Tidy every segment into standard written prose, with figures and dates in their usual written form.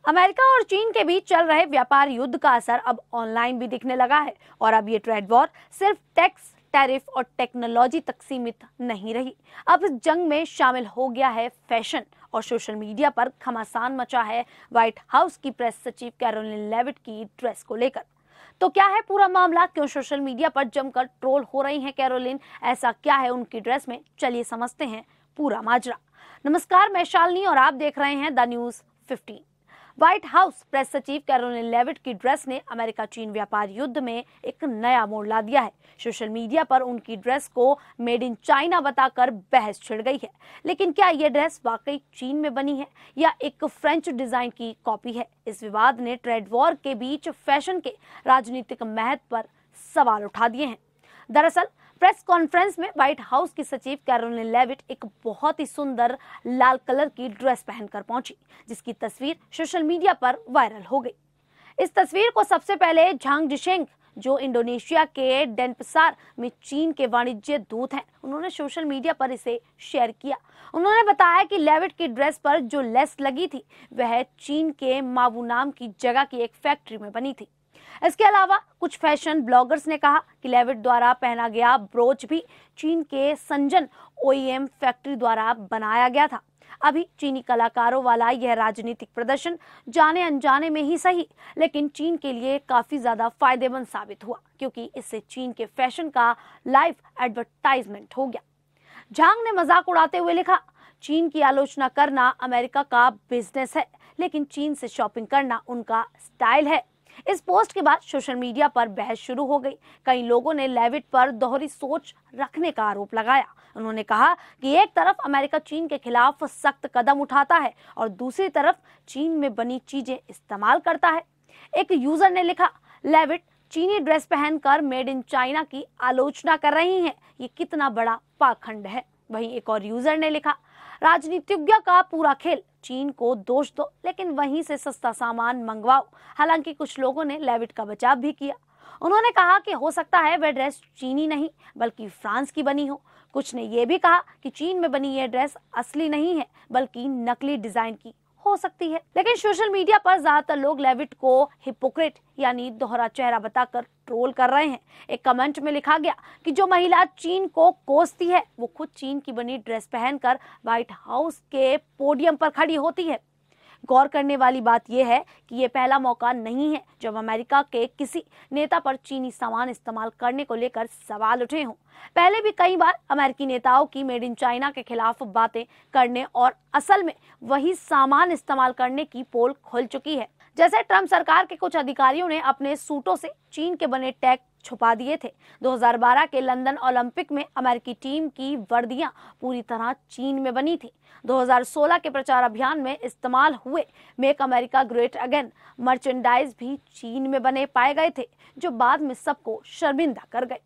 America और चीन के बीच चल रहे व्यापार युद्ध का असर अब ऑनलाइन भी दिखने लगा है और अब ये ट्रेड वॉर सिर्फ टैक्स, टैरिफ और टेक्नोलॉजी तक सीमित नहीं रही। अब इस जंग में शामिल हो गया है फैशन और सोशल मीडिया पर घमासान मचा है व्हाइट हाउस की प्रेस सचिव कैरोलिन लेविट की ड्रेस को लेकर। तो क्या है पूरा मामला, क्यों सोशल मीडिया पर जमकर ट्रोल हो रही हैं कैरोलिन, ऐसा क्या है उनकी ड्रेस में, चलिए समझते हैं पूरा माजरा। नमस्कार, मैं शालिनी और आप देख रहे हैं the news 15। White house press सचिव कैरोलिन लेविट की ड्रेस ने अमेरिका चीन व्यापार युद्ध में एक नया मोड़ ला दिया है। सोशल मीडिया पर उनकी ड्रेस को मेड इन चाइना बताकर बहस छिड़ गई है। लेकिन क्या ये ड्रेस वाकई चीन में बनी है या एक फ्रेंच डिजाइन की कॉपी है? इस विवाद ने ट्रेड वॉर के बीच फैशन के राजनीतिक महत्व पर सवाल उठा दिए हैं। दरअसल प्रेस कॉन्फ्रेंस में व्हाइट हाउस की सचिव कैरोलिन लेविट एक बहुत ही सुंदर लाल कलर की ड्रेस पहनकर पहुंची, जिसकी तस्वीर सोशल मीडिया पर वायरल हो गई। इस तस्वीर को सबसे पहले झांग जिशेंग, जो इंडोनेशिया के डेनपसार में चीन के वाणिज्य दूत हैं, उन्होंने सोशल मीडिया पर इसे शेयर किया। उन्होंने बताया कि लेविट की ड्रेस पर जो लेस लगी थी वह चीन के मावू नाम की जगह की एक फैक्ट्री में बनी थी। इसके अलावा कुछ फैशन ब्लॉगर्स ने कहा कि लेविट द्वारा पहना गया ब्रोच भी चीन के संजन ओईएम फैक्ट्री द्वारा बनाया गया था। अभी चीनी कलाकारों वाला यह राजनीतिक प्रदर्शन जाने अनजाने में ही सही, लेकिन चीन के लिए काफी ज्यादा फायदेमंद साबित हुआ, क्योंकि इससे चीन के फैशन का लाइव एडवर्टाइजमेंट हो गया। झांग ने मजाक उड़ाते हुए लिखा, चीन की आलोचना करना अमेरिका का बिजनेस है, लेकिन चीन से शॉपिंग करना उनका स्टाइल है। इस पोस्ट के बाद सोशल मीडिया पर बहस शुरू हो गई। कई लोगों ने लेविट पर दोहरी सोच रखने का आरोप लगाया। उन्होंने कहा कि एक तरफ अमेरिका चीन के खिलाफ सख्त कदम उठाता है और दूसरी तरफ चीन में बनी चीजें इस्तेमाल करता है। एक यूजर ने लिखा, लेविट चीनी ड्रेस पहनकर मेड इन चाइना की आलोचना कर रही हैं, ये कितना बड़ा पाखंड है। वहीं एक और यूजर ने लिखा, राजनीतिज्ञ का पूरा खेल, चीन को दोष दो लेकिन वहीं से सस्ता सामान मंगवाओ। हालांकि कुछ लोगों ने लेविट का बचाव भी किया। उन्होंने कहा कि हो सकता है वह ड्रेस चीनी नहीं बल्कि फ्रांस की बनी हो। कुछ ने यह भी कहा कि चीन में बनी यह ड्रेस असली नहीं है बल्कि नकली डिजाइन की हो सकती है। लेकिन सोशल मीडिया पर ज्यादातर लोग लेविट को हिपोक्रेट यानी दोहरा चेहरा बताकर ट्रोल कर रहे हैं। एक कमेंट में लिखा गया कि जो महिला चीन को कोसती है वो खुद चीन की बनी ड्रेस पहनकर व्हाइट हाउस के पोडियम पर खड़ी होती है। गौर करने वाली बात यह है कि यह पहला मौका नहीं है जब अमेरिका के किसी नेता पर चीनी सामान इस्तेमाल करने को लेकर सवाल उठे हों। पहले भी कई बार अमेरिकी नेताओं की मेड इन चाइना के खिलाफ बातें करने और असल में वही सामान इस्तेमाल करने की पोल खुल चुकी है। जैसे ट्रंप सरकार के कुछ अधिकारियों ने अपने सूटों से चीन के बने टैग छुपा दिए थे। 2012 के लंदन ओलंपिक में अमेरिकी टीम की वर्दियां पूरी तरह चीन में बनी थी। 2016 के प्रचार अभियान में इस्तेमाल हुए make America great again merchandise भी चीन में बने पाए गए थे, जो बाद में सबको शर्मिंदा कर गए।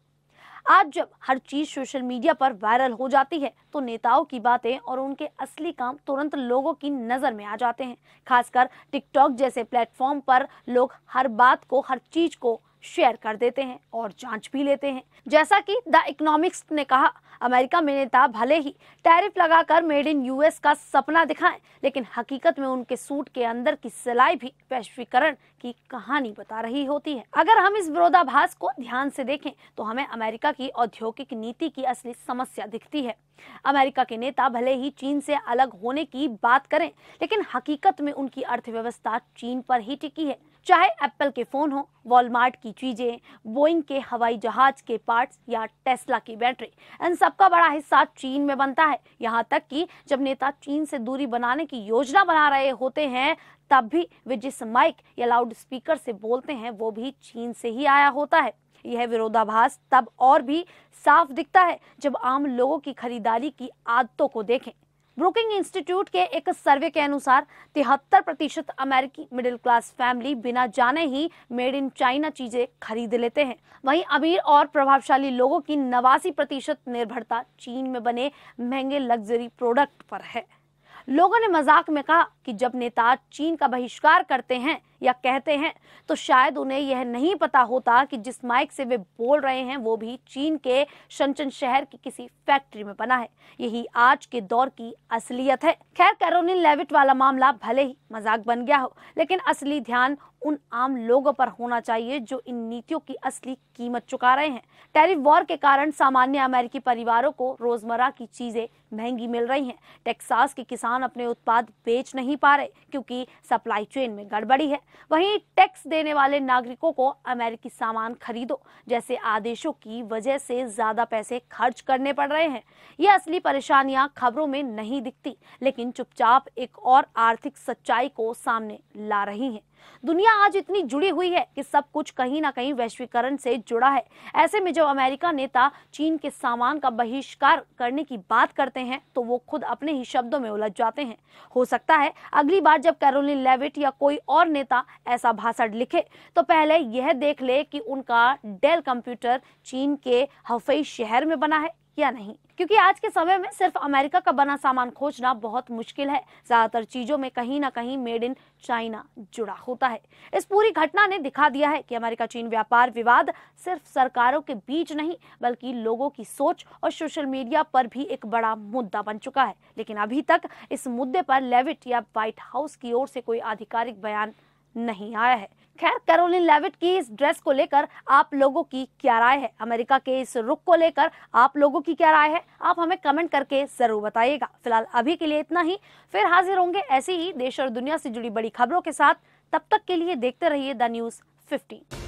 आज जब हर चीज सोशल मीडिया पर वायरल हो जाती है तो नेताओं की बातें और उनके असली काम तुरंत लोगों की नजर में आ जाते हैं। खासकर टिकटॉक जैसे प्लेटफॉर्म पर लोग हर बात को, हर चीज को शेयर कर देते हैं और जांच भी लेते हैं। जैसा कि द इकोनॉमिस्ट ने कहा, अमेरिका में नेता भले ही टैरिफ लगाकर मेड इन यूएस का सपना दिखाएं, लेकिन हकीकत में उनके सूट के अंदर की सिलाई भी वैश्वीकरण की कहानी बता रही होती है। अगर हम इस विरोधाभास को ध्यान से देखें तो हमें अमेरिका की औद्योगिक नीति की असली समस्या दिखती है। अमेरिका के नेता भले ही चीन से अलग होने की बात करें, लेकिन हकीकत में उनकी अर्थव्यवस्था चीन पर ही टिकी है। चाहे एप्पल के फोन हो, वॉलमार्ट की चीजें, बोइंग के हवाई जहाज के पार्ट्स या टेस्ला की बैटरी, इन सबका बड़ा हिस्सा चीन में बनता है। यहाँ तक कि जब नेता चीन से दूरी बनाने की योजना बना रहे होते हैं तब भी वे जिस माइक या लाउड स्पीकर से बोलते हैं वो भी चीन से ही आया होता है। यह विरोधाभास तब और भी साफ दिखता है जब आम लोगों की खरीदारी की आदतों को देखें। ब्रुकिंग इंस्टीट्यूट के एक सर्वे के अनुसार 73% अमेरिकी मिडिल क्लास फैमिली बिना जाने ही मेड इन चाइना चीजें खरीद लेते हैं। वहीं अमीर और प्रभावशाली लोगों की 89% निर्भरता चीन में बने महंगे लग्जरी प्रोडक्ट पर है। लोगों ने मजाक में कहा कि जब नेता चीन का बहिष्कार करते हैं या कहते हैं तो शायद उन्हें यह नहीं पता होता कि जिस माइक से वे बोल रहे हैं वो भी चीन के शनचन शहर की किसी फैक्ट्री में बना है। यही आज के दौर की असलियत है। खैर, कैरोलिन लेविट वाला मामला भले ही मजाक बन गया हो, लेकिन असली ध्यान उन आम लोगों पर होना चाहिए जो इन नीतियों की असली कीमत चुका रहे हैं। टैरिफ वॉर के कारण सामान्य अमेरिकी परिवारों को रोजमर्रा की चीजें महंगी मिल रही हैं। टेक्सास के किसान अपने उत्पाद बेच नहीं पा रहे क्योंकि सप्लाई चेन में गड़बड़ी है। वहीं टैक्स देने वाले नागरिकों को अमेरिकी सामान खरीदो जैसे आदेशों की वजह से ज्यादा पैसे खर्च करने पड़ रहे हैं। ये असली परेशानियां खबरों में नहीं दिखती, लेकिन चुपचाप एक और आर्थिक सच्चाई को सामने ला रही हैं। दुनिया आज इतनी जुड़ी हुई है कि सब कुछ कहीं ना कहीं वैश्वीकरण से जुड़ा है। ऐसे में जब अमेरिका नेता चीन के सामान का बहिष्कार करने की बात करते हैं तो वो खुद अपने ही शब्दों में उलझ जाते हैं। हो सकता है अगली बार जब कैरोलिन लेविट या कोई और नेता ऐसा भाषण लिखे तो पहले यह देख ले कि उनका डेल कंप्यूटर चीन के हफई शहर में बना है या नहीं, क्योंकि आज के समय में सिर्फ अमेरिका का बना सामान खोजना बहुत मुश्किल है। ज्यादातर चीजों में कहीं ना कहीं मेड इन चाइना जुड़ा होता है। इस पूरी घटना ने दिखा दिया है कि अमेरिका चीन व्यापार विवाद सिर्फ सरकारों के बीच नहीं बल्कि लोगों की सोच और सोशल मीडिया पर भी एक बड़ा मुद्दा बन चुका है। लेकिन अभी तक इस मुद्दे पर लेविट या व्हाइट हाउस की ओर से कोई आधिकारिक बयान नहीं आया है। खैर, कैरोलिन लेविट की इस ड्रेस को लेकर आप लोगों की क्या राय है? अमेरिका के इस रुख को लेकर आप लोगों की क्या राय है? आप हमें कमेंट करके जरूर बताइएगा। फिलहाल अभी के लिए इतना ही, फिर हाजिर होंगे ऐसी ही देश और दुनिया से जुड़ी बड़ी खबरों के साथ। तब तक के लिए देखते रहिए द न्यूज़ 15।